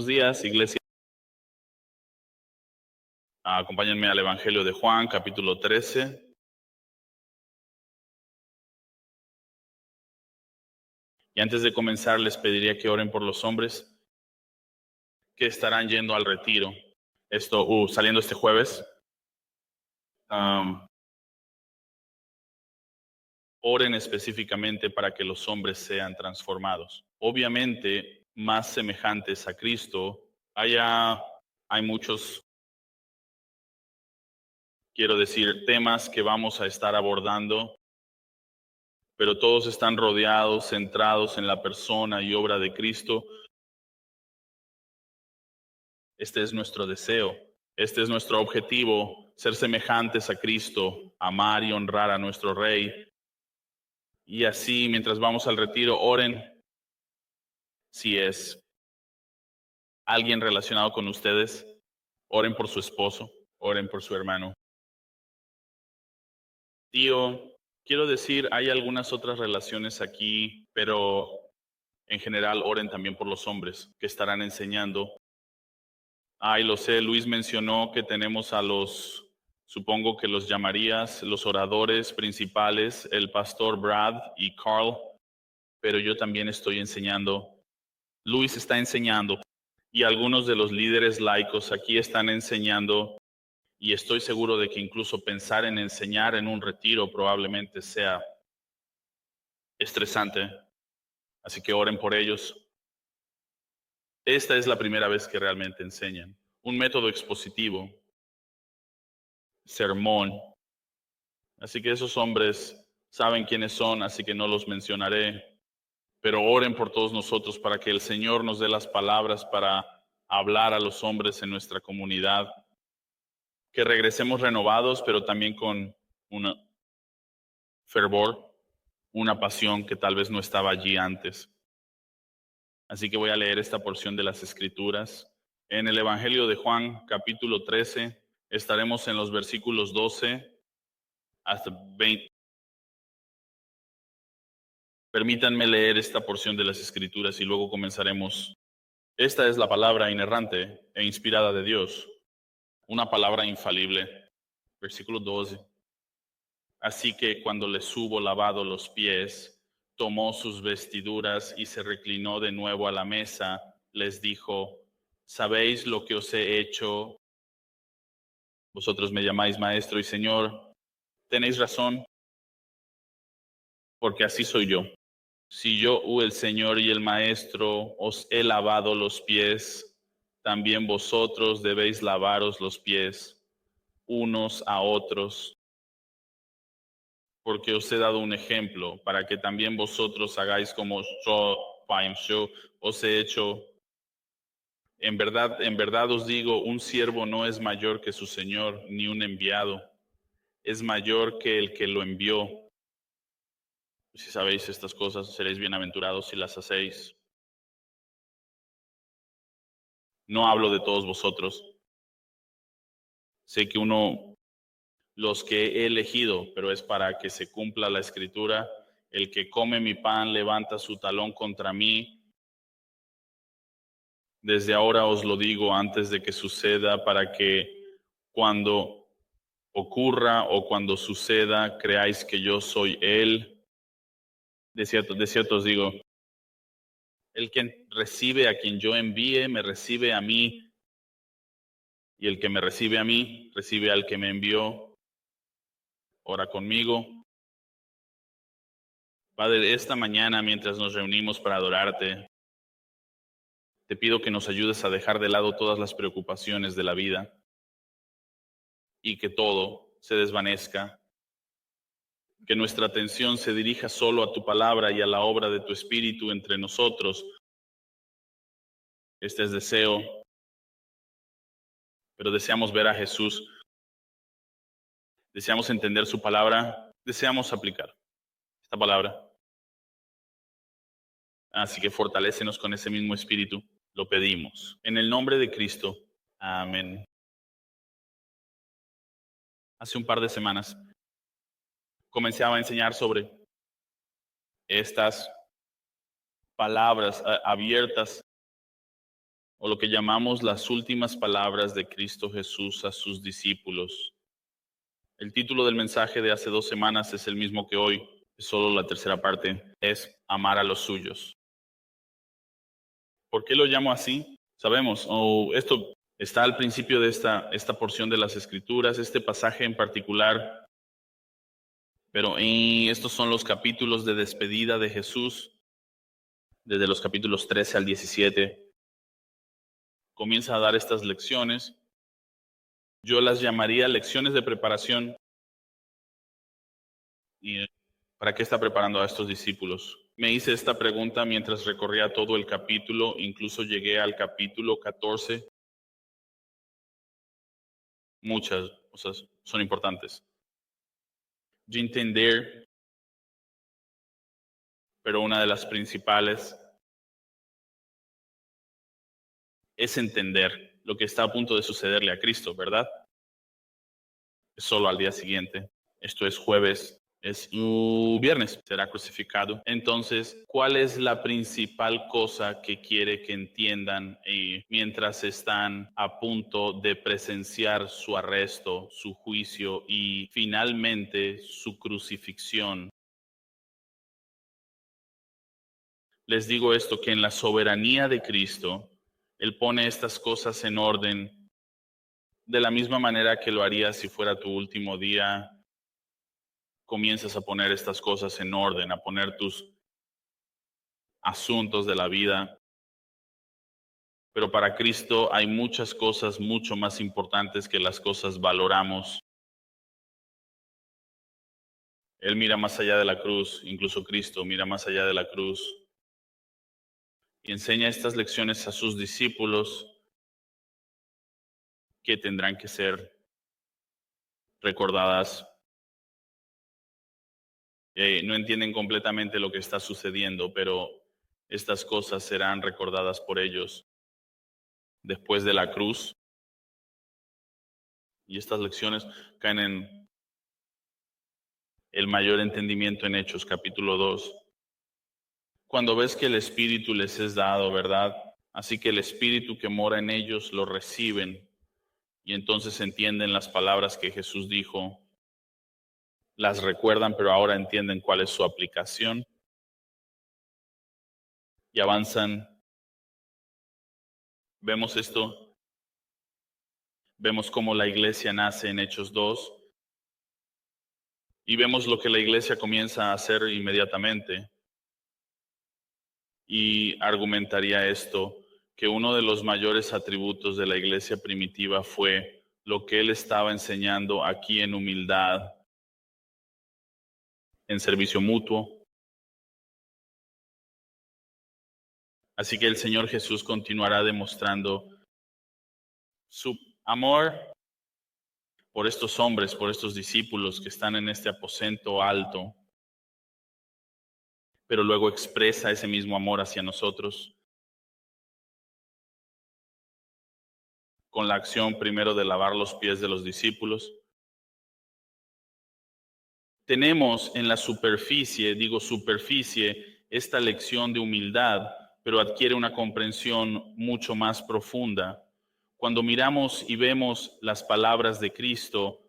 días, iglesia. Acompáñenme al Evangelio de Juan, capítulo 13. Y antes de comenzar, les pediría que oren por los hombres que estarán yendo al retiro. Saliendo este jueves. Oren específicamente para que los hombres sean transformados. Obviamente, más semejantes a Cristo. Hay muchos, quiero decir, temas que vamos a estar abordando, pero todos están rodeados, centrados en la persona y obra de Cristo. Este es nuestro deseo, este es nuestro objetivo, ser semejantes a Cristo, amar y honrar a nuestro Rey. Y así, mientras vamos al retiro, oren si es alguien relacionado con ustedes, oren por su esposo, oren por su hermano. Tío, quiero decir, hay algunas otras relaciones aquí, pero en general oren también por los hombres que estarán enseñando. Y lo sé, Luis mencionó que tenemos supongo que los llamarías los oradores principales, el pastor Brad y Carl, pero yo también estoy enseñando. Luis está enseñando y algunos de los líderes laicos aquí están enseñando, y estoy seguro de que incluso pensar en enseñar en un retiro probablemente sea estresante, así que oren por ellos. Esta es la primera vez que realmente enseñan. Un método expositivo, sermón. Así que esos hombres saben quiénes son, así que no los mencionaré. Pero oren por todos nosotros para que el Señor nos dé las palabras para hablar a los hombres en nuestra comunidad. Que regresemos renovados, pero también con un fervor, una pasión que tal vez no estaba allí antes. Así que voy a leer esta porción de las Escrituras. En el Evangelio de Juan, capítulo 13, estaremos en los versículos 12 hasta 20. Permítanme leer esta porción de las Escrituras y luego comenzaremos. Esta es la palabra inerrante e inspirada de Dios, una palabra infalible. Versículo 12. Así que cuando les hubo lavado los pies, tomó sus vestiduras y se reclinó de nuevo a la mesa, les dijo: ¿Sabéis lo que os he hecho? Vosotros me llamáis maestro y señor. Tenéis razón, porque así soy yo. Si yo, el Señor y el Maestro, os he lavado los pies, también vosotros debéis lavaros los pies unos a otros, porque os he dado un ejemplo, para que también vosotros hagáis como yo os he hecho. En verdad os digo, un siervo no es mayor que su Señor, ni un enviado es mayor que el que lo envió. Si sabéis estas cosas, seréis bienaventurados si las hacéis. No hablo de todos vosotros. Sé que los que he elegido, pero es para que se cumpla la Escritura: el que come mi pan levanta su talón contra mí. Desde ahora os lo digo antes de que suceda, para que cuando ocurra o cuando suceda, creáis que yo soy Él. De cierto os digo, el que recibe a quien yo envíe, me recibe a mí, y el que me recibe a mí, recibe al que me envió. Ora conmigo. Padre, esta mañana, mientras nos reunimos para adorarte, te pido que nos ayudes a dejar de lado todas las preocupaciones de la vida y que todo se desvanezca, que nuestra atención se dirija solo a tu palabra y a la obra de tu Espíritu entre nosotros. Este es deseo, pero deseamos ver a Jesús, deseamos entender su palabra, deseamos aplicar esta palabra. Así que fortalécenos con ese mismo espíritu, lo pedimos. En el nombre de Cristo, amén. Hace un par de semanas comencé a enseñar sobre estas palabras abiertas o lo que llamamos las últimas palabras de Cristo Jesús a sus discípulos. El título del mensaje de hace 2 semanas es el mismo que hoy, es solo la tercera parte, es amar a los suyos. ¿Por qué lo llamo así? Sabemos, esto está al principio de esta porción de las Escrituras, este pasaje en particular, pero estos son los capítulos de despedida de Jesús, desde los capítulos 13 al 17. Comienza a dar estas lecciones. Yo las llamaría lecciones de preparación. ¿Y para qué está preparando a estos discípulos? Me hice esta pregunta mientras recorría todo el capítulo, incluso llegué al capítulo 14. Muchas cosas son importantes de entender, pero una de las principales es entender lo que está a punto de sucederle a Cristo, ¿verdad? Es solo al día siguiente. Esto es jueves, es viernes, será crucificado. Entonces, ¿cuál es la principal cosa que quiere que entiendan mientras están a punto de presenciar su arresto, su juicio y finalmente su crucifixión? Les digo esto, que en la soberanía de Cristo, Él pone estas cosas en orden de la misma manera que lo haría si fuera tu último día. Comienzas a poner estas cosas en orden, a poner tus asuntos de la vida. Pero para Cristo hay muchas cosas mucho más importantes que las cosas valoramos. Él mira más allá de la cruz, incluso Cristo mira más allá de la cruz y enseña estas lecciones a sus discípulos que tendrán que ser recordadas. No entienden completamente lo que está sucediendo, pero estas cosas serán recordadas por ellos después de la cruz. Y estas lecciones caen en el mayor entendimiento en Hechos, capítulo 2. Cuando ves que el Espíritu les es dado, ¿verdad? Así que el Espíritu que mora en ellos lo reciben y entonces entienden las palabras que Jesús dijo, las recuerdan, pero ahora entienden cuál es su aplicación y avanzan. Vemos esto, vemos cómo la iglesia nace en Hechos 2 y vemos lo que la iglesia comienza a hacer inmediatamente. Y argumentaría esto, que uno de los mayores atributos de la iglesia primitiva fue lo que él estaba enseñando aquí en humildad, en servicio mutuo. Así que el Señor Jesús continuará demostrando su amor por estos hombres, por estos discípulos que están en este aposento alto, pero luego expresa ese mismo amor hacia nosotros con la acción primero de lavar los pies de los discípulos. Tenemos en la superficie, esta lección de humildad, pero adquiere una comprensión mucho más profunda. Cuando miramos y vemos las palabras de Cristo,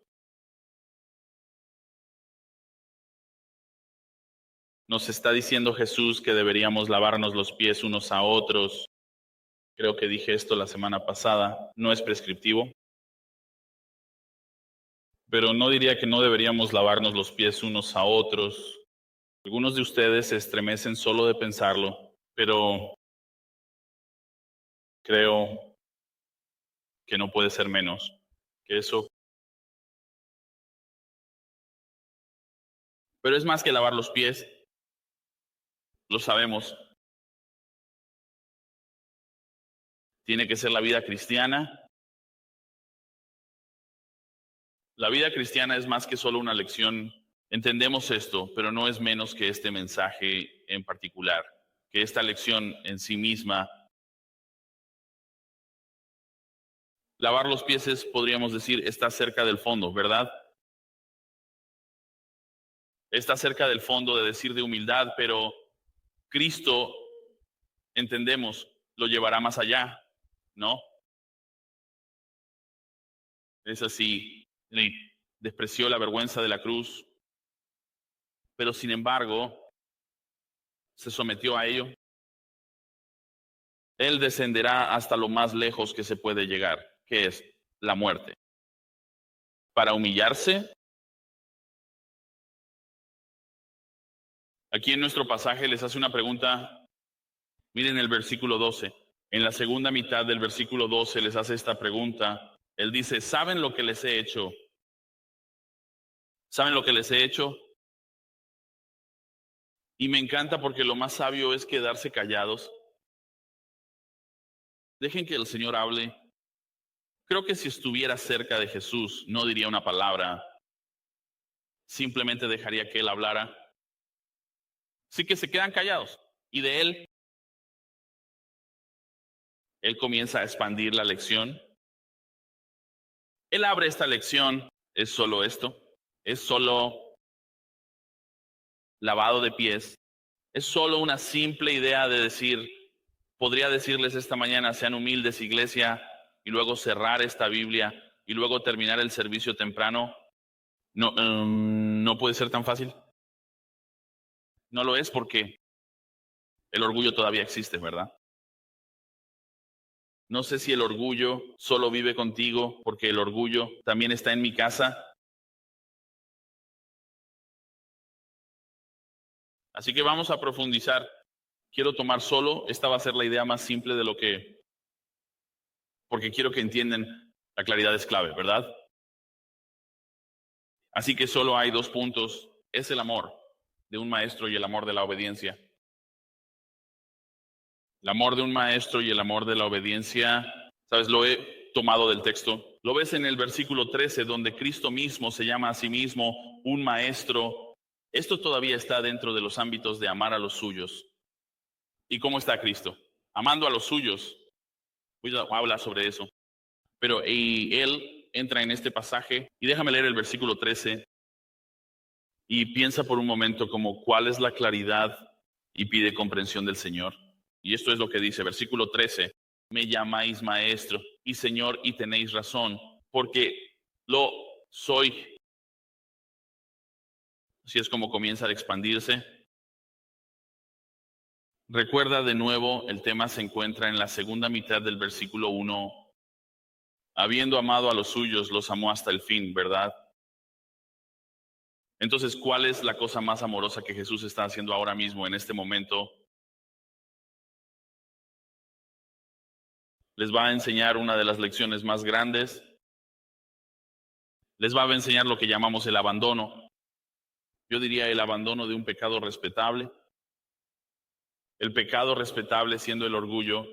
nos está diciendo Jesús que deberíamos lavarnos los pies unos a otros. Creo que dije esto la semana pasada, no es prescriptivo, pero no diría que no deberíamos lavarnos los pies unos a otros. Algunos de ustedes se estremecen solo de pensarlo, pero creo que no puede ser menos que eso. Pero es más que lavar los pies, lo sabemos. Tiene que ser la vida cristiana. La vida cristiana es más que solo una lección. Entendemos esto, pero no es menos que este mensaje en particular, que esta lección en sí misma. Lavar los pies es, podríamos decir, está cerca del fondo, ¿verdad? Está cerca del fondo de decir de humildad, pero Cristo, entendemos, lo llevará más allá. ¿no? Es así, despreció la vergüenza de la cruz, pero sin embargo se sometió a ello. Él descenderá hasta lo más lejos que se puede llegar, que es la muerte, para humillarse. Aquí en nuestro pasaje les hace una pregunta. Miren el versículo 12. En la segunda mitad del versículo 12 les hace esta pregunta. Él dice, ¿saben lo que les he hecho? ¿Saben lo que les he hecho? Y me encanta porque lo más sabio es quedarse callados. Dejen que el Señor hable. Creo que si estuviera cerca de Jesús, no diría una palabra. Simplemente dejaría que Él hablara. Así que se quedan callados. Y de Él comienza a expandir la lección. Él abre esta lección. Es solo esto. Es solo lavado de pies. Es solo una simple idea de decir, podría decirles esta mañana, sean humildes, iglesia, y luego cerrar esta Biblia y luego terminar el servicio temprano. No, no puede ser tan fácil. No lo es porque el orgullo todavía existe, ¿verdad? No sé si el orgullo solo vive contigo porque el orgullo también está en mi casa. Así que vamos a profundizar. Quiero tomar solo, esta va a ser la idea más simple de lo que, porque quiero que entiendan, la claridad es clave, ¿verdad? Así que solo hay dos puntos, es el amor de un maestro y el amor de la obediencia. El amor de un maestro y el amor de la obediencia, ¿sabes? Lo he tomado del texto. Lo ves en el versículo 13, donde Cristo mismo se llama a sí mismo un maestro. Esto todavía está dentro de los ámbitos de amar a los suyos. ¿Y cómo está Cristo? Amando a los suyos. Voy a hablar sobre eso. Pero él entra en este pasaje y déjame leer el versículo 13 y piensa por un momento como cuál es la claridad y pide comprensión del Señor. Y esto es lo que dice, versículo 13, me llamáis maestro y Señor y tenéis razón, porque lo soy. Así es como comienza a expandirse. Recuerda de nuevo, el tema se encuentra en la segunda mitad del versículo 1. Habiendo amado a los suyos, los amó hasta el fin, ¿verdad? Entonces, ¿cuál es la cosa más amorosa que Jesús está haciendo ahora mismo, en este momento? Les va a enseñar una de las lecciones más grandes. Les va a enseñar lo que llamamos el abandono. Yo diría el abandono de un pecado respetable. El pecado respetable siendo el orgullo.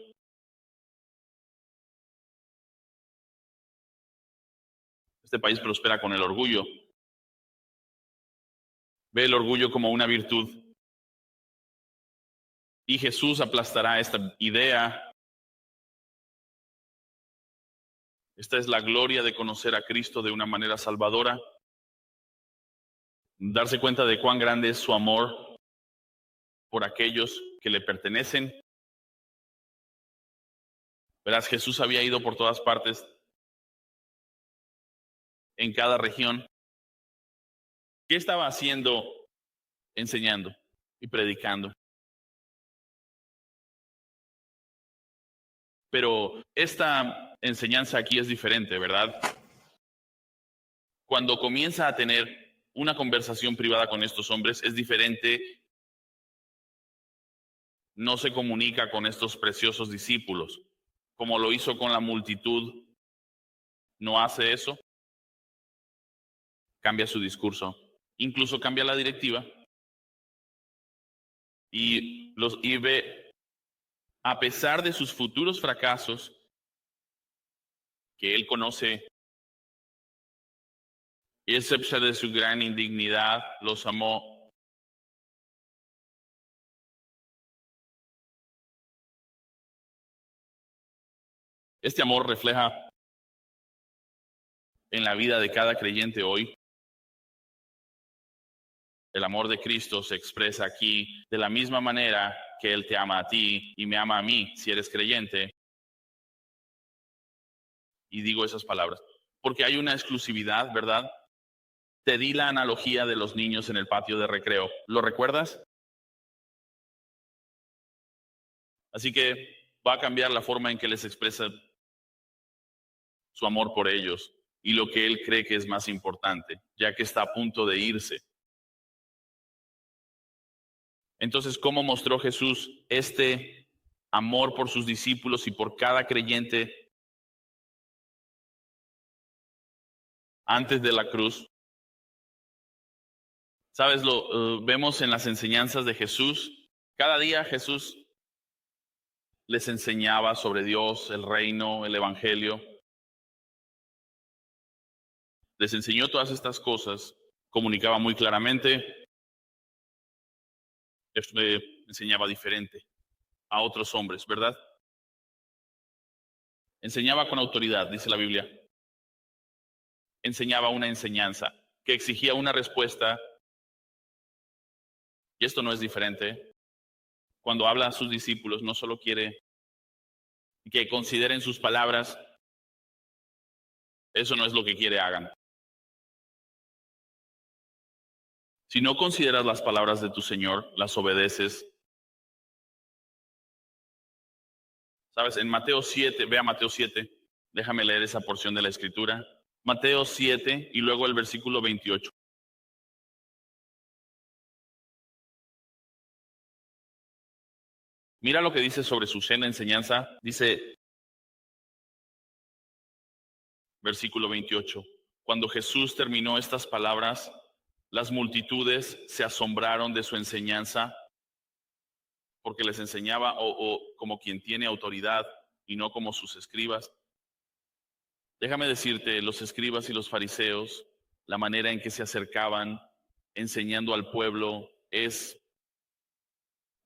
Este país prospera con el orgullo. Ve el orgullo como una virtud. Y Jesús aplastará esta idea. Esta es la gloria de conocer a Cristo de una manera salvadora. Darse cuenta de cuán grande es su amor por aquellos que le pertenecen. Verás, Jesús había ido por todas partes, en cada región. ¿Qué estaba haciendo? Enseñando y predicando. Pero esta enseñanza aquí es diferente, ¿verdad? Cuando comienza a tener una conversación privada con estos hombres, es diferente. No se comunica con estos preciosos discípulos, como lo hizo con la multitud. No hace eso. Cambia su discurso. Incluso cambia la directiva. Y ve, a pesar de sus futuros fracasos, que él conoce, y a pesar de su gran indignidad, los amó. Este amor refleja en la vida de cada creyente hoy. El amor de Cristo se expresa aquí de la misma manera que Él te ama a ti y me ama a mí, si eres creyente. y digo esas palabras? Porque hay una exclusividad, ¿verdad? Te di la analogía de los niños en el patio de recreo. ¿Lo recuerdas? Así que va a cambiar la forma en que les expresa su amor por ellos y lo que él cree que es más importante, ya que está a punto de irse. Entonces, ¿cómo mostró Jesús este amor por sus discípulos y por cada creyente antes de la cruz? ¿Sabes? Lo vemos en las enseñanzas de Jesús. Cada día Jesús les enseñaba sobre Dios, el reino, el evangelio. Les enseñó todas estas cosas, comunicaba muy claramente, enseñaba diferente a otros hombres, ¿verdad? Enseñaba con autoridad, dice la Biblia. Enseñaba una enseñanza que exigía una respuesta, y esto no es diferente. Cuando habla a sus discípulos, no solo quiere que consideren sus palabras, eso no es lo que quiere hagan. Si no consideras las palabras de tu Señor, las obedeces. ¿Sabes? En Mateo 7, vea Mateo 7, déjame leer esa porción de la Escritura. Mateo 7 y luego el versículo 28. Mira lo que dice sobre su cena enseñanza. Dice, versículo 28. Cuando Jesús terminó estas palabras, las multitudes se asombraron de su enseñanza, porque les enseñaba como quien tiene autoridad y no como sus escribas. Déjame decirte, los escribas y los fariseos, la manera en que se acercaban enseñando al pueblo es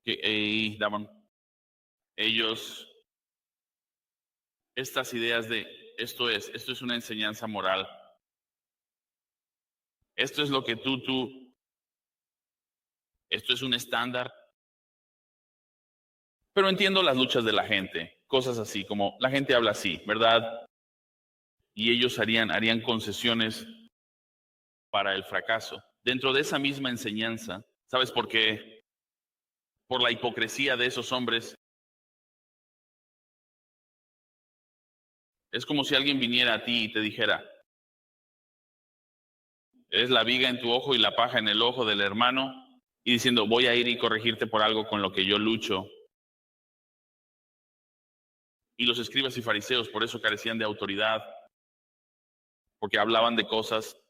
que daban ellos estas ideas de esto es una enseñanza moral. Esto es lo que esto es un estándar. Pero entiendo las luchas de la gente, cosas así, como la gente habla así, ¿verdad? Y ellos harían concesiones para el fracaso. Dentro de esa misma enseñanza, ¿sabes por qué? Por la hipocresía de esos hombres. Es como si alguien viniera a ti y te dijera, es la viga en tu ojo y la paja en el ojo del hermano, y diciendo, voy a ir y corregirte por algo con lo que yo lucho. Y los escribas y fariseos por eso carecían de autoridad, porque hablaban de cosas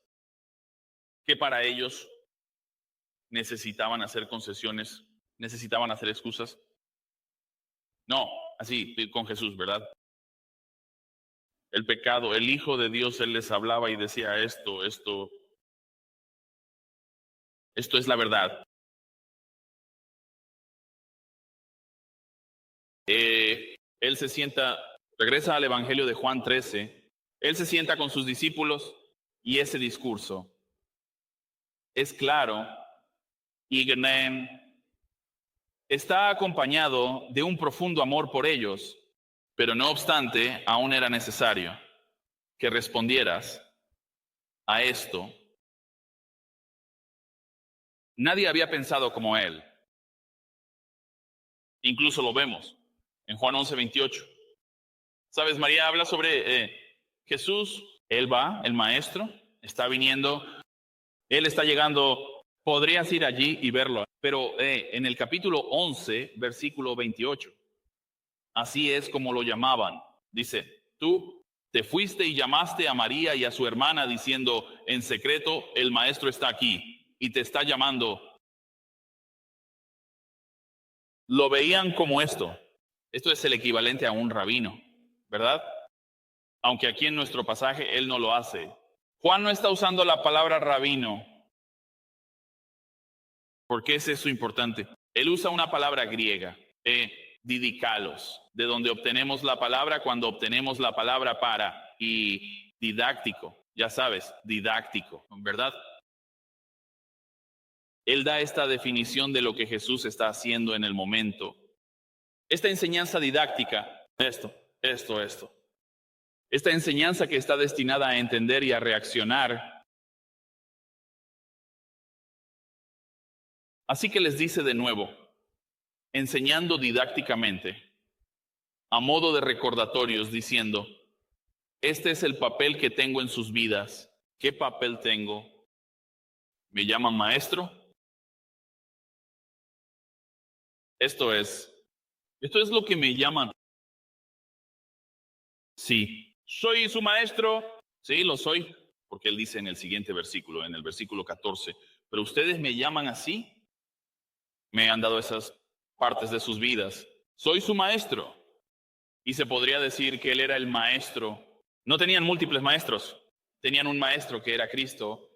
que para ellos necesitaban hacer concesiones, necesitaban hacer excusas. No, así con Jesús, ¿verdad? El pecado, el Hijo de Dios, Él les hablaba y decía esto es la verdad. Él se sienta, regresa al Evangelio de Juan 13, Él se sienta con sus discípulos y ese discurso es claro y está acompañado de un profundo amor por ellos, pero no obstante, aún era necesario que respondieras a esto. Nadie había pensado como él. Incluso lo vemos en Juan 11:28. ¿Sabes? María habla sobre Jesús. Él va, el maestro, está viniendo. Él está llegando. Podrías ir allí y verlo. Pero en el capítulo 11, versículo 28, así es como lo llamaban. Dice, tú te fuiste y llamaste a María y a su hermana diciendo, en secreto, el maestro está aquí y te está llamando. Lo veían como esto. Esto es el equivalente a un rabino, ¿verdad? Aunque aquí en nuestro pasaje él no lo hace. Juan no está usando la palabra rabino. ¿Por qué es eso importante? Él usa una palabra griega, didicalos, de donde obtenemos la palabra cuando obtenemos la palabra para, y didáctico, ya sabes, didáctico, ¿verdad? Él da esta definición de lo que Jesús está haciendo en el momento. Esta enseñanza didáctica, esto. Esta enseñanza que está destinada a entender y a reaccionar. Así que les dice de nuevo, enseñando didácticamente, a modo de recordatorios, diciendo, este es el papel que tengo en sus vidas. ¿Qué papel tengo? ¿Me llaman maestro? Esto es lo que me llaman. Sí, soy su maestro. Sí, lo soy, porque él dice en el siguiente versículo, en el versículo 14, pero ustedes me llaman así. Me han dado esas partes de sus vidas. Soy su maestro. Y se podría decir que él era el maestro. No tenían múltiples maestros, tenían un maestro que era Cristo.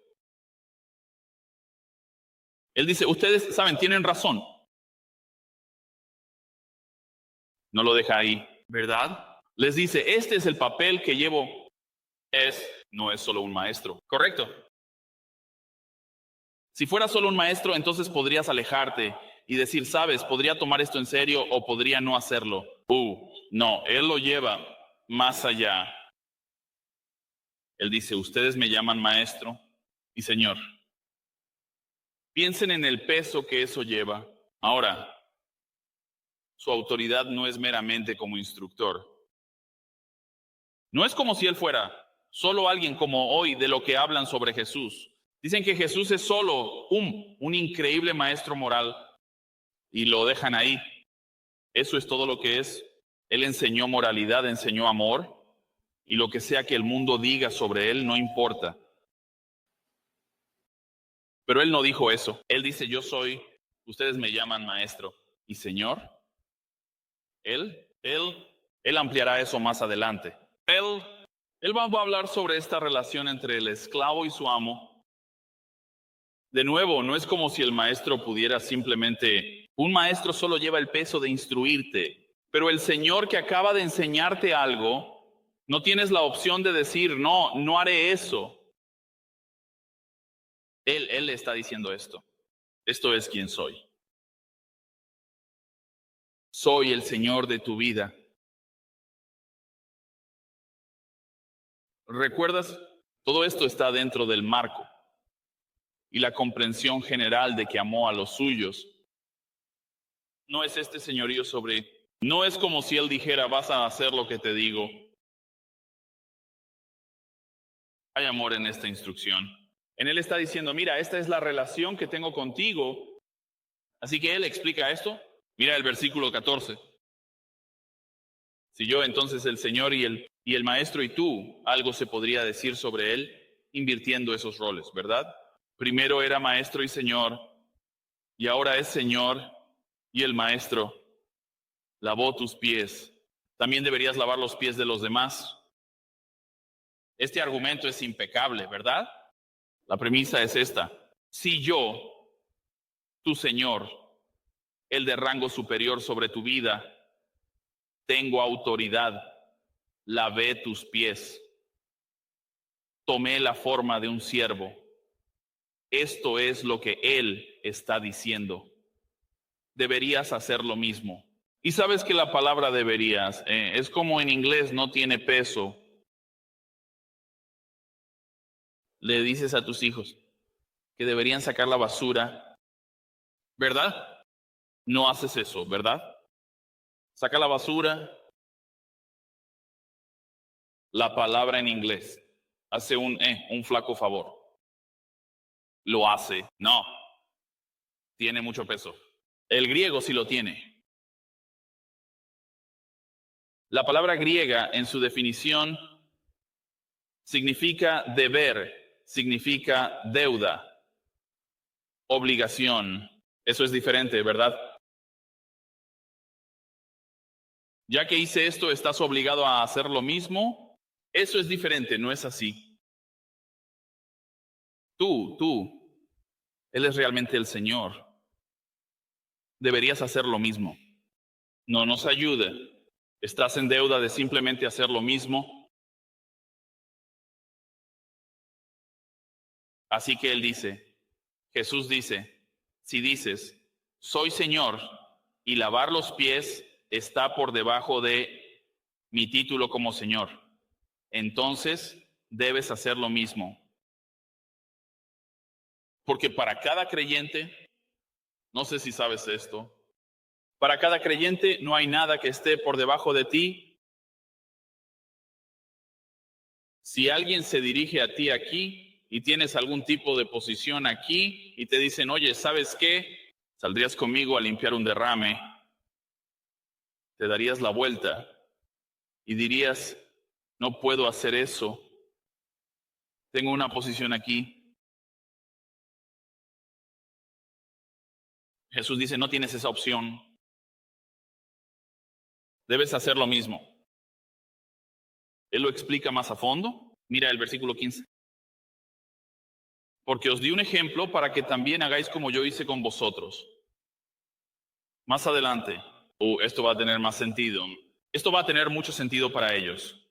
Él dice, ustedes saben, tienen razón. No lo deja ahí, ¿verdad? Les dice, este es el papel que llevo. No es solo un maestro, ¿correcto? Si fuera solo un maestro, entonces podrías alejarte y decir, sabes, podría tomar esto en serio o podría no hacerlo. No, él lo lleva más allá. Él dice, ustedes me llaman maestro y señor. Piensen en el peso que eso lleva. Ahora, su autoridad no es meramente como instructor. No es como si él fuera solo alguien como hoy de lo que hablan sobre Jesús. Dicen que Jesús es solo un increíble maestro moral y lo dejan ahí. Eso es todo lo que es. Él enseñó moralidad, enseñó amor y lo que sea que el mundo diga sobre él no importa. Pero él no dijo eso. Él dice, yo soy, ustedes me llaman maestro y señor. Él ampliará eso más adelante. Él va a hablar sobre esta relación entre el esclavo y su amo. De nuevo, no es como si el maestro pudiera simplemente... Un maestro solo lleva el peso de instruirte, pero el Señor que acaba de enseñarte algo, no tienes la opción de decir, no haré eso. Él le está diciendo esto. Esto es quien soy. Soy el Señor de tu vida. ¿Recuerdas? Todo esto está dentro del marco y la comprensión general de que amó a los suyos. No es este señorío sobre... No es como si él dijera, vas a hacer lo que te digo. Hay amor en esta instrucción. En él está diciendo, mira, esta es la relación que tengo contigo. Así que él explica esto. Mira el versículo 14. Si yo entonces el Señor y el maestro y tú, algo se podría decir sobre él invirtiendo esos roles, ¿verdad? Primero era maestro y Señor, y ahora es Señor y el maestro. Lavó tus pies. También deberías lavar los pies de los demás. Este argumento es impecable, ¿verdad? La premisa es esta. Si yo, tu Señor, el de rango superior sobre tu vida, tengo autoridad, lavé tus pies, tomé la forma de un siervo. Esto es lo que Él está diciendo. Deberías hacer lo mismo. Y sabes que la palabra deberías es como en inglés no tiene peso. Le dices a tus hijos que deberían sacar la basura, ¿verdad? No haces eso, ¿verdad? Saca la basura. La palabra en inglés hace un flaco favor. Lo hace. No. Tiene mucho peso. El griego sí lo tiene. La palabra griega en su definición significa deber, significa deuda, obligación. Eso es diferente, ¿verdad? Ya que hice esto, ¿estás obligado a hacer lo mismo? Eso es diferente, no es así. Él es realmente el Señor. Deberías hacer lo mismo. No nos ayuda. ¿Estás en deuda de simplemente hacer lo mismo? Así que Jesús dice, si dices, soy Señor, y lavar los pies está por debajo de mi título como Señor, entonces debes hacer lo mismo. Porque para cada creyente, no sé si sabes esto, para cada creyente no hay nada que esté por debajo de ti. Si alguien se dirige a ti aquí y tienes algún tipo de posición aquí y te dicen, oye, ¿sabes qué? ¿Saldrías conmigo a limpiar un derrame? Te darías la vuelta y dirías, no puedo hacer eso. Tengo una posición aquí. Jesús dice, no tienes esa opción. Debes hacer lo mismo. Él lo explica más a fondo. Mira el versículo 15. Porque os di un ejemplo para que también hagáis como yo hice con vosotros. Más adelante, esto va a tener más sentido. Esto va a tener mucho sentido para ellos.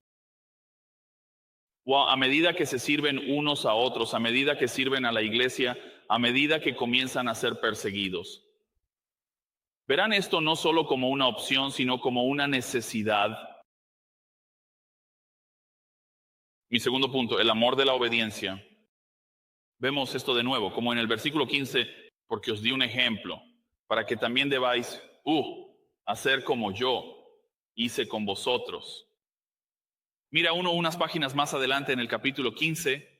A medida que se sirven unos a otros, a medida que sirven a la iglesia, a medida que comienzan a ser perseguidos. Verán esto no solo como una opción, sino como una necesidad. Mi segundo punto, el amor de la obediencia. Vemos esto de nuevo, como en el versículo 15, porque os di un ejemplo, para que también debáis, hacer como yo hice con vosotros. Mira unas páginas más adelante en el capítulo 15.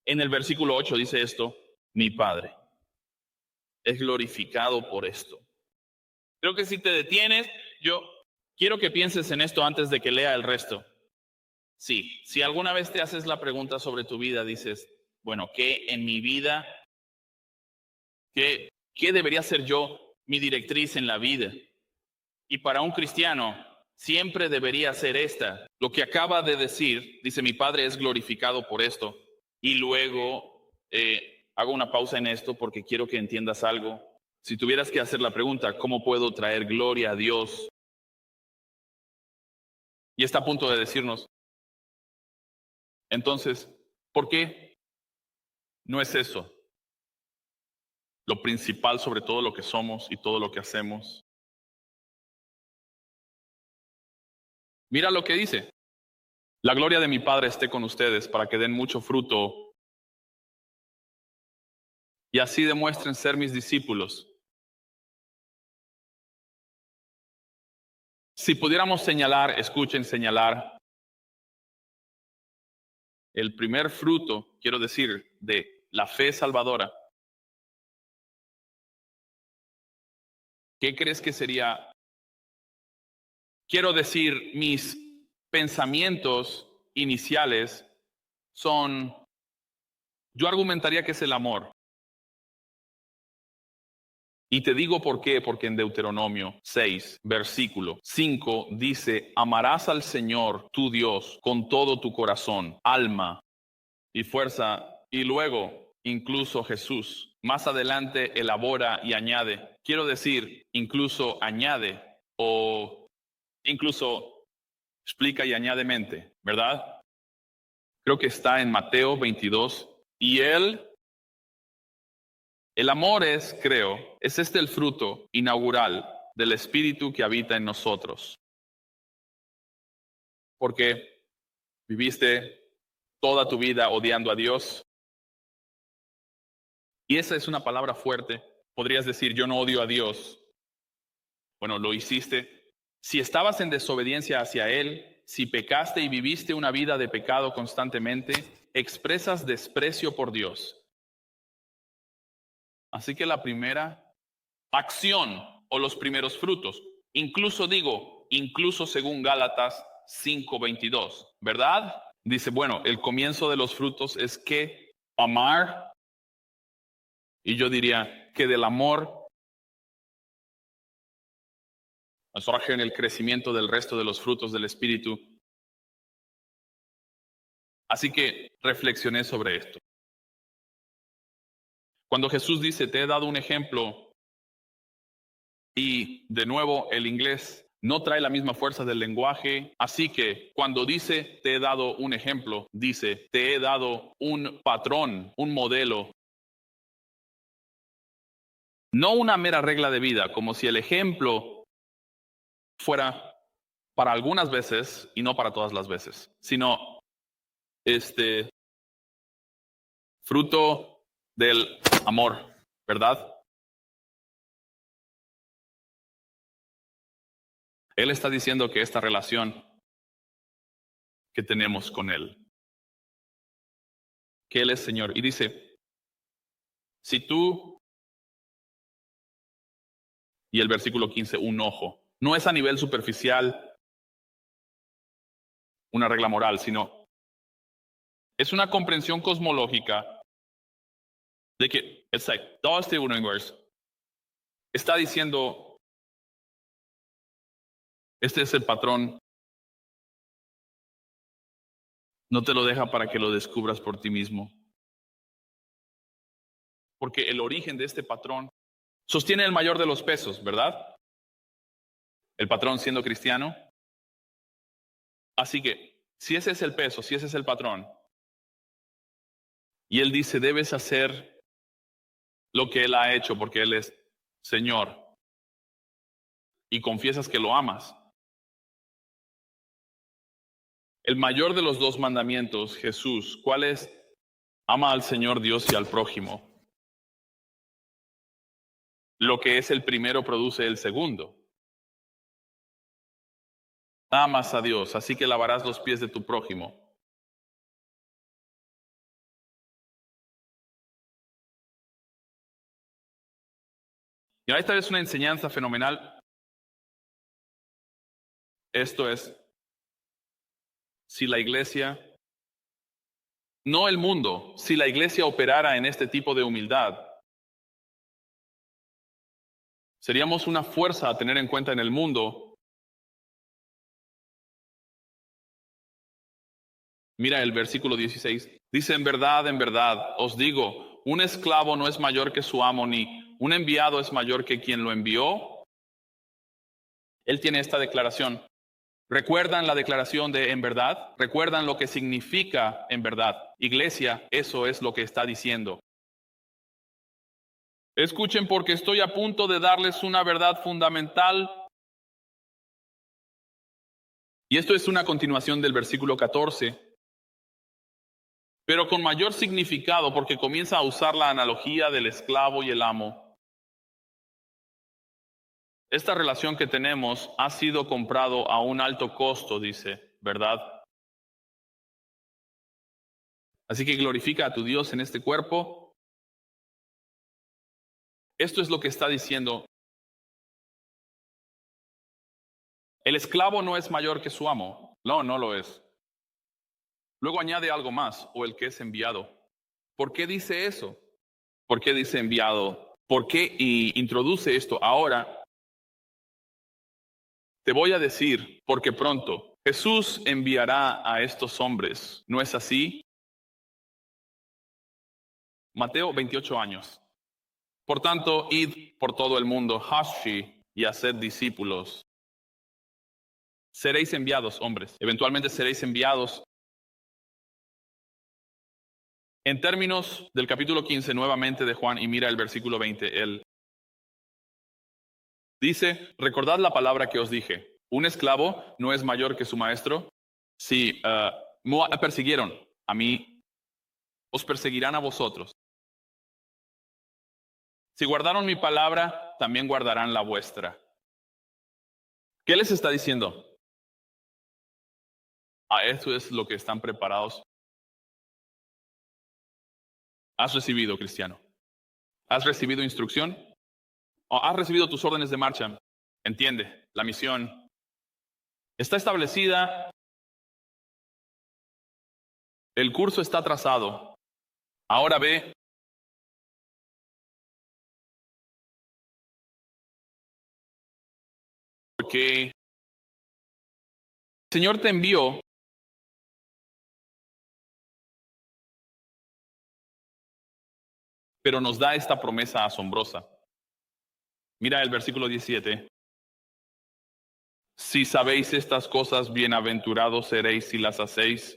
En el versículo 8 dice esto, mi Padre es glorificado por esto. Creo que si te detienes, yo quiero que pienses en esto antes de que lea el resto. Sí, si alguna vez te haces la pregunta sobre tu vida, dices, bueno, ¿qué en mi vida, qué debería ser yo mi directriz en la vida? Y para un cristiano, siempre debería ser esta. Lo que acaba de decir, dice, mi Padre es glorificado por esto. Y luego hago una pausa en esto porque quiero que entiendas algo. Si tuvieras que hacer la pregunta, ¿cómo puedo traer gloria a Dios? Y está a punto de decirnos, entonces, ¿por qué no es eso lo principal sobre todo lo que somos y todo lo que hacemos? Mira lo que dice. La gloria de mi Padre esté con ustedes para que den mucho fruto y así demuestren ser mis discípulos. Si pudiéramos señalar, escuchen señalar, el primer fruto, quiero decir, de la fe salvadora, ¿qué crees que sería? Quiero decir, mis pensamientos iniciales son, yo argumentaría que es el amor. Y te digo por qué, porque en Deuteronomio 6, versículo 5 dice, amarás al Señor tu Dios con todo tu corazón, alma y fuerza. Y luego, incluso Jesús, más adelante elabora y añade. Quiero decir, incluso añade o incluso explica y añade mente, ¿verdad? Creo que está en Mateo 22. Y el amor es, creo, es el fruto inaugural del Espíritu que habita en nosotros. Porque viviste toda tu vida odiando a Dios. Y esa es una palabra fuerte. Podrías decir, yo no odio a Dios. Bueno, lo hiciste. Si estabas en desobediencia hacia Él, si pecaste y viviste una vida de pecado constantemente, expresas desprecio por Dios. Así que la primera acción o los primeros frutos, incluso según Gálatas 5:22, ¿verdad? Dice, bueno, el comienzo de los frutos es que amar, y yo diría que del amor surge en el crecimiento del resto de los frutos del Espíritu. Así que reflexioné sobre esto. Cuando Jesús dice, te he dado un ejemplo, y de nuevo el inglés no trae la misma fuerza del lenguaje, así que cuando dice, te he dado un ejemplo, dice, te he dado un patrón, un modelo. No una mera regla de vida, como si el ejemplo fuera para algunas veces y no para todas las veces, sino fruto del amor, ¿verdad? Él está diciendo que esta relación que tenemos con Él, que Él es Señor, y dice, si tú, y el versículo 15, un ojo, no es a nivel superficial una regla moral, sino es una comprensión cosmológica de que, it's like, Dusty Universe está diciendo, este es el patrón, no te lo deja para que lo descubras por ti mismo. Porque el origen de este patrón sostiene el mayor de los pesos, ¿verdad? El patrón siendo cristiano. Así que, si ese es el peso, si ese es el patrón, y Él dice, debes hacer lo que Él ha hecho porque Él es Señor, y confiesas que lo amas. El mayor de los dos mandamientos, Jesús, ¿cuál es? Ama al Señor Dios y al prójimo. Lo que es el primero produce el segundo. Amas a Dios, así que lavarás los pies de tu prójimo. Y esta es una enseñanza fenomenal. Esto es, si la iglesia, no el mundo, si la iglesia operara en este tipo de humildad, seríamos una fuerza a tener en cuenta en el mundo. Mira el versículo 16. Dice, en verdad, os digo, un esclavo no es mayor que su amo, ni un enviado es mayor que quien lo envió. Él tiene esta declaración. ¿Recuerdan la declaración de en verdad? ¿Recuerdan lo que significa en verdad? Iglesia, eso es lo que está diciendo. Escuchen, porque estoy a punto de darles una verdad fundamental. Y esto es una continuación del versículo 14, pero con mayor significado porque comienza a usar la analogía del esclavo y el amo. Esta relación que tenemos ha sido comprado a un alto costo, dice, ¿verdad? Así que glorifica a tu Dios en este cuerpo. Esto es lo que está diciendo. El esclavo no es mayor que su amo. No, no lo es. Luego añade algo más, o el que es enviado. ¿Por qué dice eso? ¿Por qué dice enviado? ¿Por qué introduce esto ahora? Te voy a decir, porque pronto Jesús enviará a estos hombres. ¿No es así? Mateo 28 años. Por tanto, id por todo el mundo, hashi, y haced discípulos. Seréis enviados, hombres. Eventualmente seréis enviados. En términos del capítulo 15 nuevamente de Juan, y mira el versículo 20, él dice, recordad la palabra que os dije, un esclavo no es mayor que su maestro. Si me persiguieron a mí, os perseguirán a vosotros. Si guardaron mi palabra, también guardarán la vuestra. ¿Qué les está diciendo? A eso es lo que están preparados. ¿Has recibido, cristiano? ¿Has recibido instrucción? ¿O has recibido tus órdenes de marcha? Entiende, la misión está establecida. El curso está trazado. Ahora ve. Porque el Señor te envió pero nos da esta promesa asombrosa. Mira el versículo 17. Si sabéis estas cosas, bienaventurados seréis si las hacéis.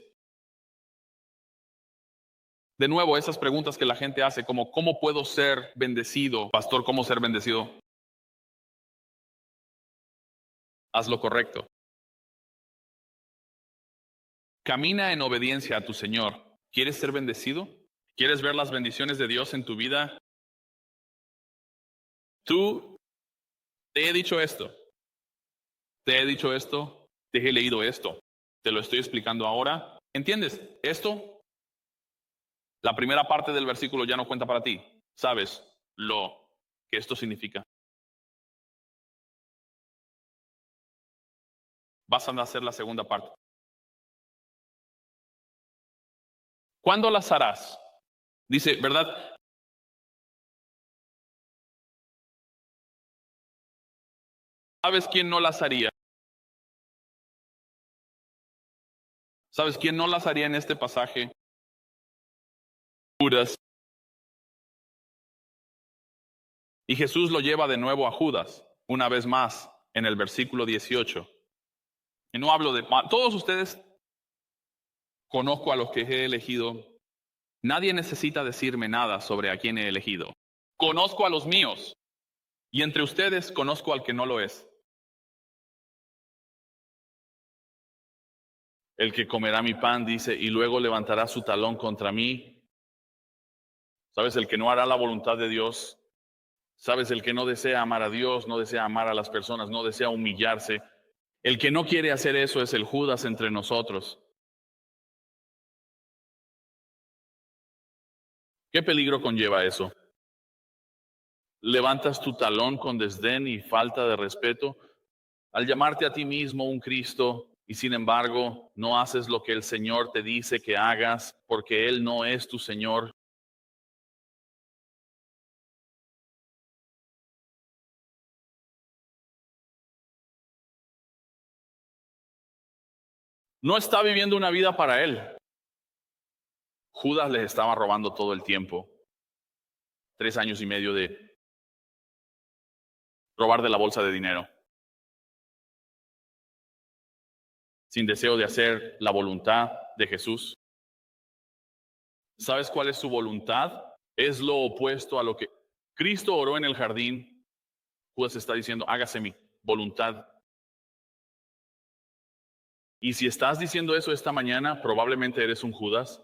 De nuevo, esas preguntas que la gente hace, como ¿cómo puedo ser bendecido? Pastor, ¿cómo ser bendecido? haz lo correcto. Camina en obediencia a tu Señor. ¿Quieres ser bendecido? ¿Quieres ver las bendiciones de Dios en tu vida? Tú, te he dicho esto, te he dicho esto, te he leído esto, te lo estoy explicando ahora. ¿Entiendes? Esto, la primera parte del versículo ya no cuenta para ti. ¿Sabes lo que esto significa? Vas a hacer la segunda parte. ¿Cuándo las harás? Dice, ¿verdad? ¿Sabes quién no las haría? ¿Sabes quién no las haría en este pasaje? Judas. Y Jesús lo lleva de nuevo a Judas, una vez más, en el versículo 18. Y no hablo de... Todos ustedes conozco a los que he elegido. Nadie necesita decirme nada sobre a quién he elegido. Conozco a los míos. Y entre ustedes conozco al que no lo es. El que comerá mi pan, dice, y luego levantará su talón contra mí. ¿Sabes? El que no hará la voluntad de Dios. ¿Sabes? El que no desea amar a Dios, no desea amar a las personas, no desea humillarse. El que no quiere hacer eso es el Judas entre nosotros. ¿Qué peligro conlleva eso? Levantas tu talón con desdén y falta de respeto al llamarte a ti mismo un Cristo y sin embargo no haces lo que el Señor te dice que hagas porque Él no es tu Señor. No está viviendo una vida para Él. Judas les estaba robando todo el tiempo. 3 años y medio de robar de la bolsa de dinero. Sin deseo de hacer la voluntad de Jesús. ¿Sabes cuál es su voluntad? Es lo opuesto a lo que Cristo oró en el jardín. Judas está diciendo, hágase mi voluntad. Y si estás diciendo eso esta mañana, probablemente eres un Judas.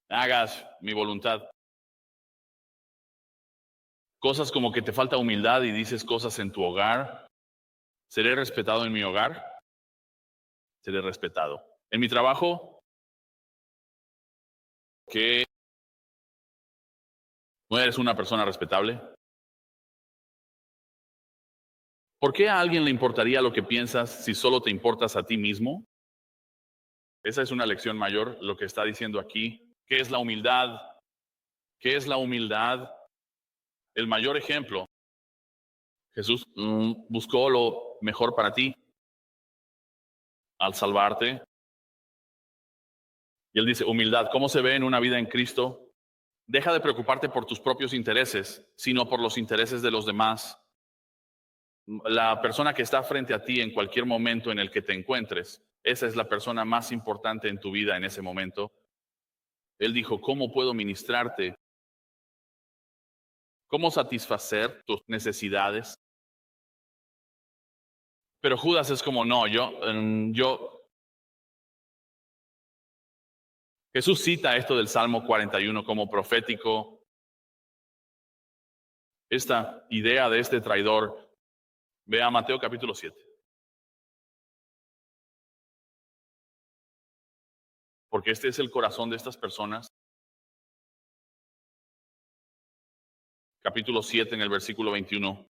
Hagas mi voluntad. Cosas como que te falta humildad y dices cosas en tu hogar. ¿Seré respetado en mi hogar? Seré respetado. En mi trabajo, que no eres una persona respetable. ¿Por qué a alguien le importaría lo que piensas si solo te importas a ti mismo? Esa es una lección mayor, lo que está diciendo aquí. ¿Qué es la humildad? ¿Qué es la humildad? El mayor ejemplo. Jesús buscó lo mejor para ti al salvarte. Y él dice, humildad, ¿cómo se ve en una vida en Cristo? Deja de preocuparte por tus propios intereses, sino por los intereses de los demás. La persona que está frente a ti en cualquier momento en el que te encuentres, esa es la persona más importante en tu vida en ese momento. Él dijo, ¿cómo puedo ministrarte? ¿Cómo satisfacer tus necesidades? Pero Judas es como, no, Jesús cita esto del Salmo 41 como profético. Esta idea de este traidor, vea Mateo capítulo 7. Porque este es el corazón de estas personas. Capítulo 7 en el versículo 21.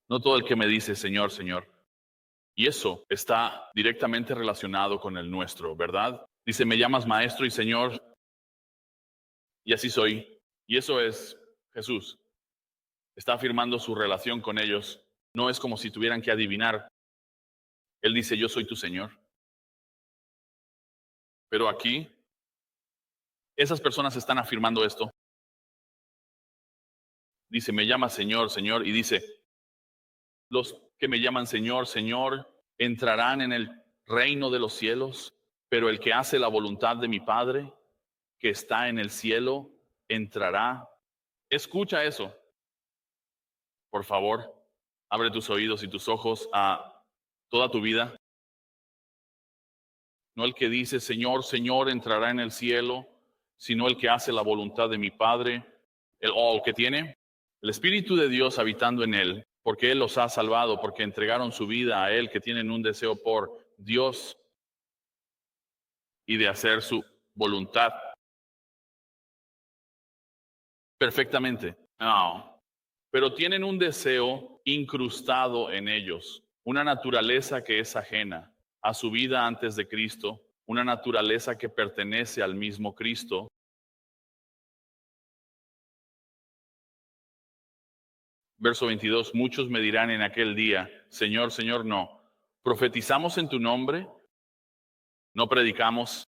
No todo el que me dice, Señor, Señor. Y eso está directamente relacionado con el nuestro, ¿verdad? Dice, me llamas maestro y Señor, y así soy. Y eso es Jesús. Está afirmando su relación con ellos. No es como si tuvieran que adivinar. Él dice, yo soy tu Señor. Pero aquí, esas personas están afirmando esto. Dice, me llama Señor, Señor, y dice, los que me llaman Señor, Señor, entrarán en el reino de los cielos, pero el que hace la voluntad de mi Padre, que está en el cielo, entrará. Escucha eso, por favor. Abre tus oídos y tus ojos a toda tu vida. No el que dice, Señor, Señor, entrará en el cielo, sino el que hace la voluntad de mi Padre, el que tiene el Espíritu de Dios habitando en él, porque Él los ha salvado, porque entregaron su vida a Él, que tienen un deseo por Dios y de hacer su voluntad perfectamente. No, pero tienen un deseo incrustado en ellos, una naturaleza que es ajena a su vida antes de Cristo, una naturaleza que pertenece al mismo Cristo. Verso 22, muchos me dirán en aquel día, Señor, Señor, no. ¿Profetizamos en tu nombre? ¿No predicamos?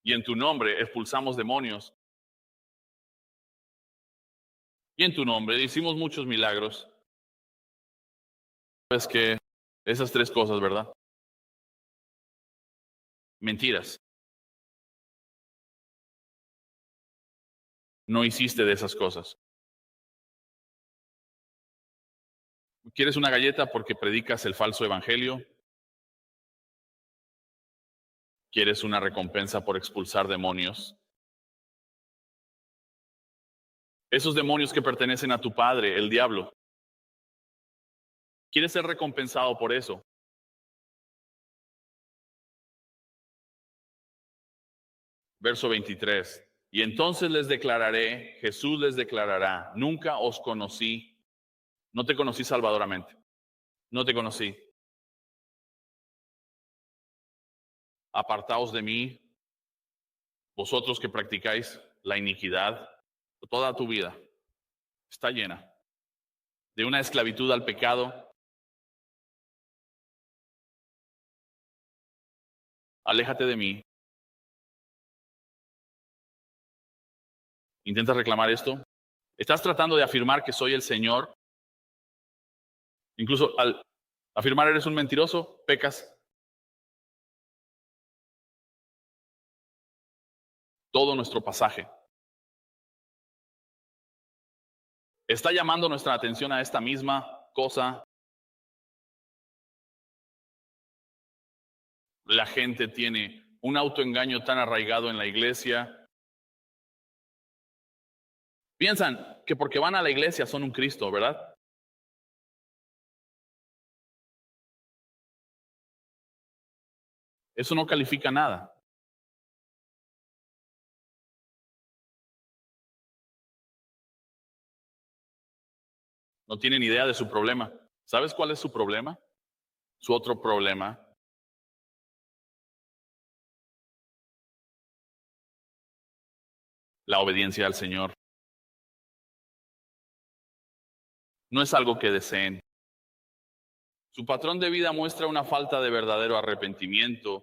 Y en tu nombre expulsamos demonios. Y en tu nombre hicimos muchos milagros. Sabes que esas tres cosas, ¿verdad? Mentiras. No hiciste de esas cosas. ¿Quieres una galleta porque predicas el falso evangelio? ¿Quieres una recompensa por expulsar demonios? Esos demonios que pertenecen a tu padre, el diablo. ¿Quieres ser recompensado por eso? Verso 23. Y entonces les declararé, Jesús les declarará, nunca os conocí, no te conocí salvadoramente, no te conocí. Apartaos de mí, vosotros que practicáis la iniquidad. Toda tu vida está llena de una esclavitud al pecado. Aléjate de mí. ¿Intentas reclamar esto? ¿Estás tratando de afirmar que soy el Señor? Incluso al afirmar eres un mentiroso, pecas. Todo nuestro pasaje está llamando nuestra atención a esta misma cosa. La gente tiene un autoengaño tan arraigado en la iglesia. Piensan que porque van a la iglesia son un Cristo, ¿verdad? Eso no califica nada. No tienen idea de su problema. ¿Sabes cuál es su problema? Su otro problema, la obediencia al Señor. No es algo que deseen. Su patrón de vida muestra una falta de verdadero arrepentimiento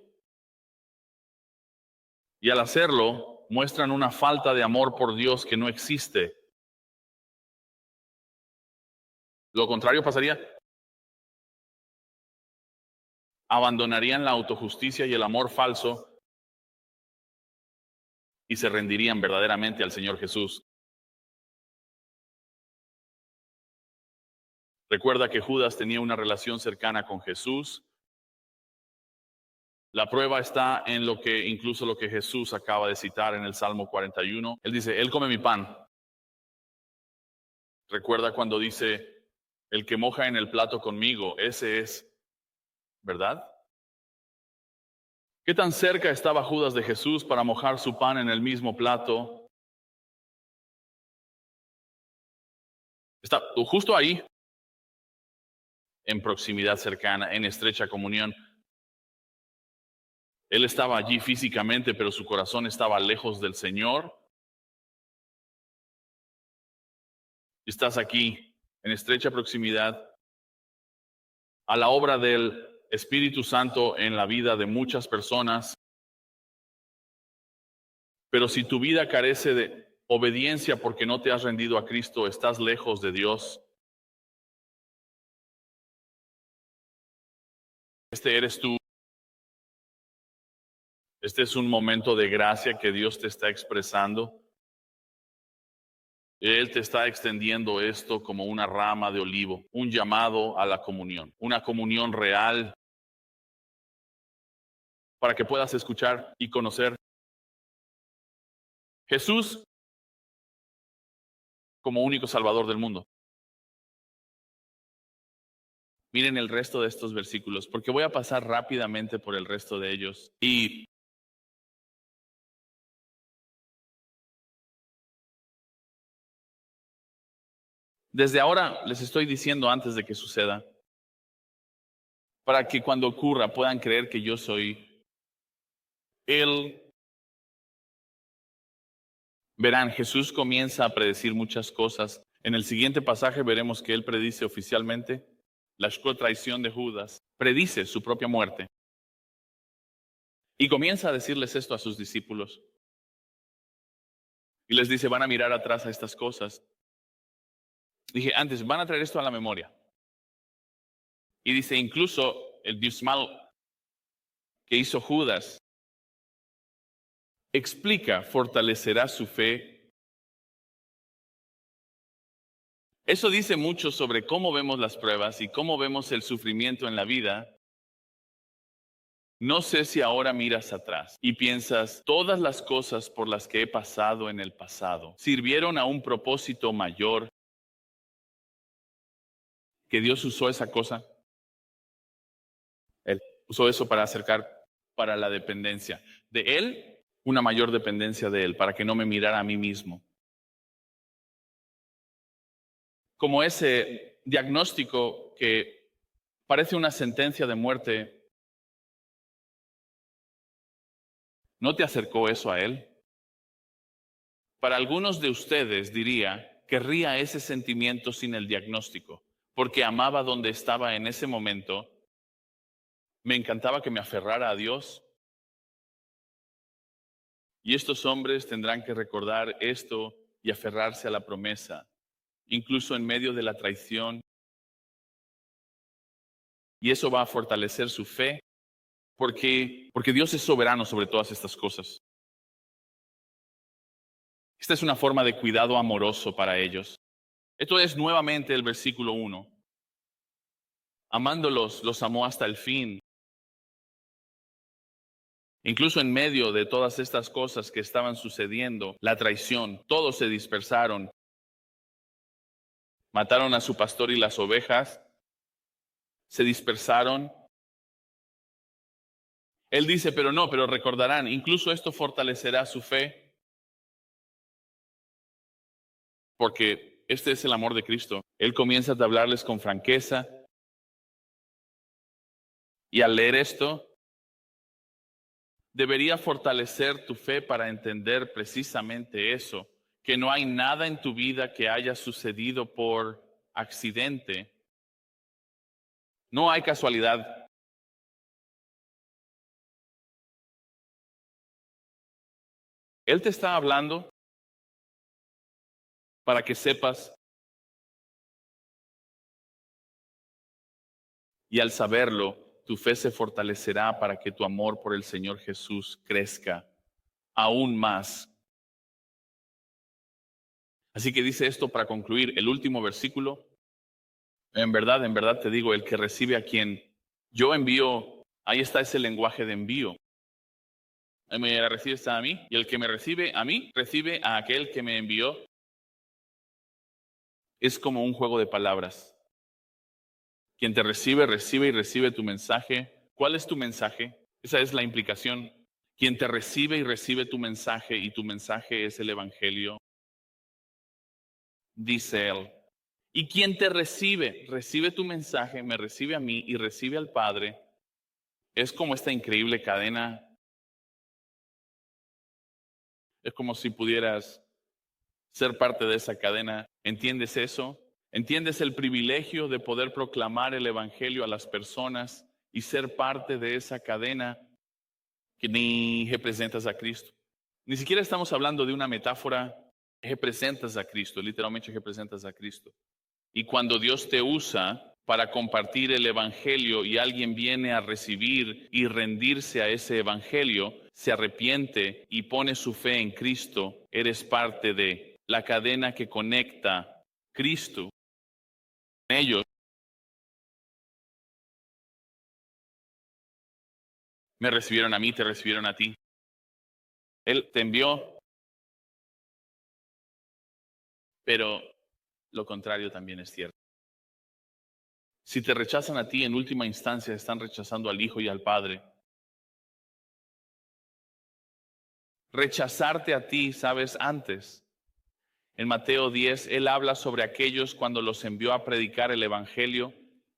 y al hacerlo muestran una falta de amor por Dios que no existe. Lo contrario pasaría. Abandonarían la autojusticia y el amor falso y se rendirían verdaderamente al Señor Jesús. Recuerda que Judas tenía una relación cercana con Jesús. La prueba está en incluso lo que Jesús acaba de citar en el Salmo 41. Él dice, Él come mi pan. Recuerda cuando dice, el que moja en el plato conmigo, ese es, ¿verdad? ¿Qué tan cerca estaba Judas de Jesús para mojar su pan en el mismo plato? Está justo ahí, en proximidad cercana, en estrecha comunión. Él estaba allí físicamente, pero su corazón estaba lejos del Señor. Estás aquí, en estrecha proximidad, a la obra del Espíritu Santo en la vida de muchas personas. Pero si tu vida carece de obediencia porque no te has rendido a Cristo, estás lejos de Dios. Este eres tú. Este es un momento de gracia que Dios te está expresando. Él te está extendiendo esto como una rama de olivo, un llamado a la comunión, una comunión real para que puedas escuchar y conocer Jesús como único Salvador del mundo. Miren el resto de estos versículos, porque voy a pasar rápidamente por el resto de ellos. Y desde ahora les estoy diciendo antes de que suceda, para que cuando ocurra puedan creer que yo soy Él. Verán, Jesús comienza a predecir muchas cosas. En el siguiente pasaje veremos que Él predice oficialmente la traición de Judas, predice su propia muerte. Y comienza a decirles esto a sus discípulos. Y les dice, van a mirar atrás a estas cosas. Dije, antes, van a traer esto a la memoria. Y dice, incluso el dismal que hizo Judas explica, fortalecerá su fe. Eso dice mucho sobre cómo vemos las pruebas y cómo vemos el sufrimiento en la vida. No sé si ahora miras atrás y piensas, todas las cosas por las que he pasado en el pasado sirvieron a un propósito mayor, que Dios usó esa cosa. Él usó eso para acercar para la dependencia de Él, una mayor dependencia de Él, para que no me mirara a mí mismo. Como ese diagnóstico que parece una sentencia de muerte, ¿no te acercó eso a Él? Para algunos de ustedes diría, querría ese sentimiento sin el diagnóstico, porque amaba donde estaba en ese momento. Me encantaba que me aferrara a Dios. Y estos hombres tendrán que recordar esto y aferrarse a la promesa, incluso en medio de la traición. Y eso va a fortalecer su fe, porque Dios es soberano sobre todas estas cosas. Esta es una forma de cuidado amoroso para ellos. Esto es nuevamente el versículo 1. Amándolos, los amó hasta el fin. Incluso en medio de todas estas cosas que estaban sucediendo, la traición, todos se dispersaron. Mataron a su pastor y las ovejas, se dispersaron. Él dice, pero recordarán, incluso esto fortalecerá su fe, porque este es el amor de Cristo. Él comienza a hablarles con franqueza, y al leer esto, debería fortalecer tu fe para entender precisamente eso, que no hay nada en tu vida que haya sucedido por accidente. No hay casualidad. Él te está hablando para que sepas, y al saberlo, tu fe se fortalecerá para que tu amor por el Señor Jesús crezca aún más. Así que dice esto para concluir el último versículo. En verdad te digo, el que recibe a quien yo envío, ahí está ese lenguaje de envío. Me recibes a mí, y el que me recibe a mí, recibe a aquel que me envió. Es como un juego de palabras. Quien te recibe, recibe y recibe tu mensaje. ¿Cuál es tu mensaje? Esa es la implicación. Quien te recibe y recibe tu mensaje, y tu mensaje es el Evangelio, dice él. Y quien te recibe, recibe tu mensaje, me recibe a mí y recibe al Padre. Es como esta increíble cadena. Es como si pudieras ser parte de esa cadena. ¿Entiendes eso? ¿Entiendes el privilegio de poder proclamar el Evangelio a las personas y ser parte de esa cadena que ni representas a Cristo? Ni siquiera estamos hablando de una metáfora. Representas a Cristo, literalmente representas a Cristo. Y cuando Dios te usa para compartir el Evangelio y alguien viene a recibir y rendirse a ese Evangelio, se arrepiente y pone su fe en Cristo, eres parte de la cadena que conecta Cristo con ellos. Me recibieron a mí, te recibieron a ti. Él te envió, pero lo contrario también es cierto. Si te rechazan a ti, en última instancia están rechazando al Hijo y al Padre. Rechazarte a ti, sabes, antes. En Mateo 10, Él habla sobre aquellos cuando los envió a predicar el Evangelio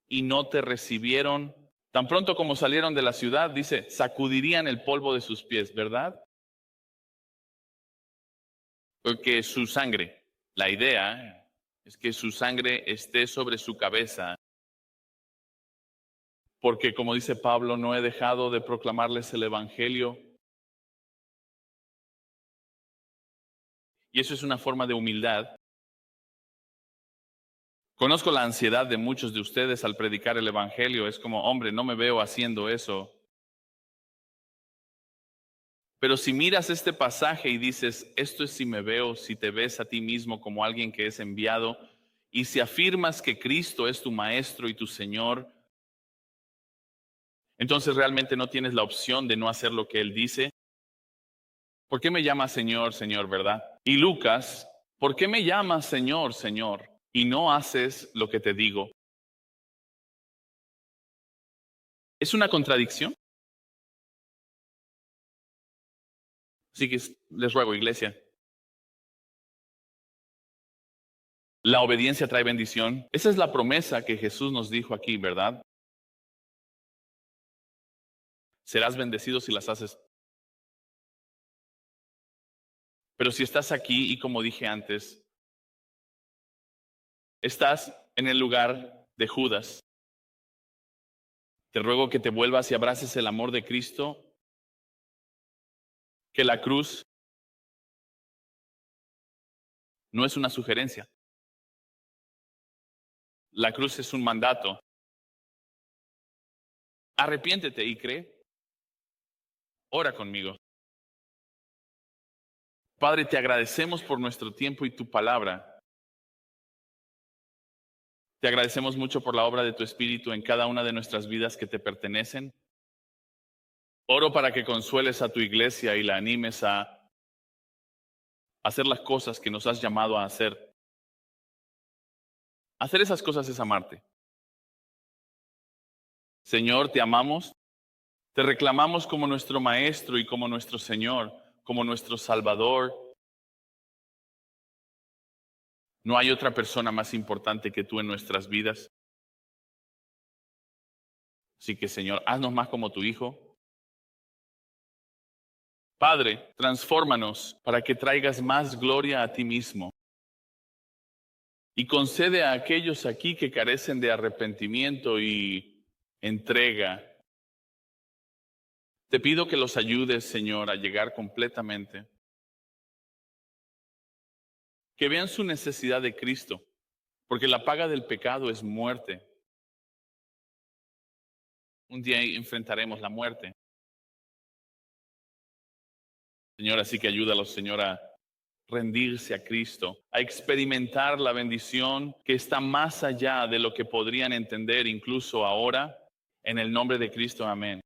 y no te recibieron. Tan pronto como salieron de la ciudad, dice, sacudirían el polvo de sus pies, ¿verdad? Porque su sangre, la idea es que su sangre esté sobre su cabeza. Porque como dice Pablo, no he dejado de proclamarles el Evangelio. Y eso es una forma de humildad. Conozco la ansiedad de muchos de ustedes al predicar el Evangelio. Es como, hombre, no me veo haciendo eso. Pero si miras este pasaje y dices, esto es si me veo, si te ves a ti mismo como alguien que es enviado, y si afirmas que Cristo es tu Maestro y tu Señor, entonces realmente no tienes la opción de no hacer lo que Él dice. ¿Por qué me llamas Señor, Señor, verdad? Y Lucas, ¿por qué me llamas Señor, Señor, y no haces lo que te digo? ¿Es una contradicción? Así que les ruego, iglesia. La obediencia trae bendición. Esa es la promesa que Jesús nos dijo aquí, ¿verdad? Serás bendecido si las haces. Pero si estás aquí y como dije antes, estás en el lugar de Judas, te ruego que te vuelvas y abraces el amor de Cristo, que la cruz no es una sugerencia. La cruz es un mandato. Arrepiéntete y cree. Ora conmigo. Padre, te agradecemos por nuestro tiempo y tu palabra. Te agradecemos mucho por la obra de tu Espíritu en cada una de nuestras vidas que te pertenecen. Oro para que consueles a tu iglesia y la animes a hacer las cosas que nos has llamado a hacer. Hacer esas cosas es amarte. Señor, te amamos. Te reclamamos como nuestro Maestro y como nuestro Señor, como nuestro Salvador. No hay otra persona más importante que tú en nuestras vidas. Así que, Señor, haznos más como tu Hijo. Padre, transfórmanos para que traigas más gloria a ti mismo. Y concede a aquellos aquí que carecen de arrepentimiento y entrega. Te pido que los ayudes, Señor, a llegar completamente. Que vean su necesidad de Cristo, porque la paga del pecado es muerte. Un día enfrentaremos la muerte. Señor, así que ayúdalos, Señor, a rendirse a Cristo, a experimentar la bendición que está más allá de lo que podrían entender incluso ahora. En el nombre de Cristo, amén.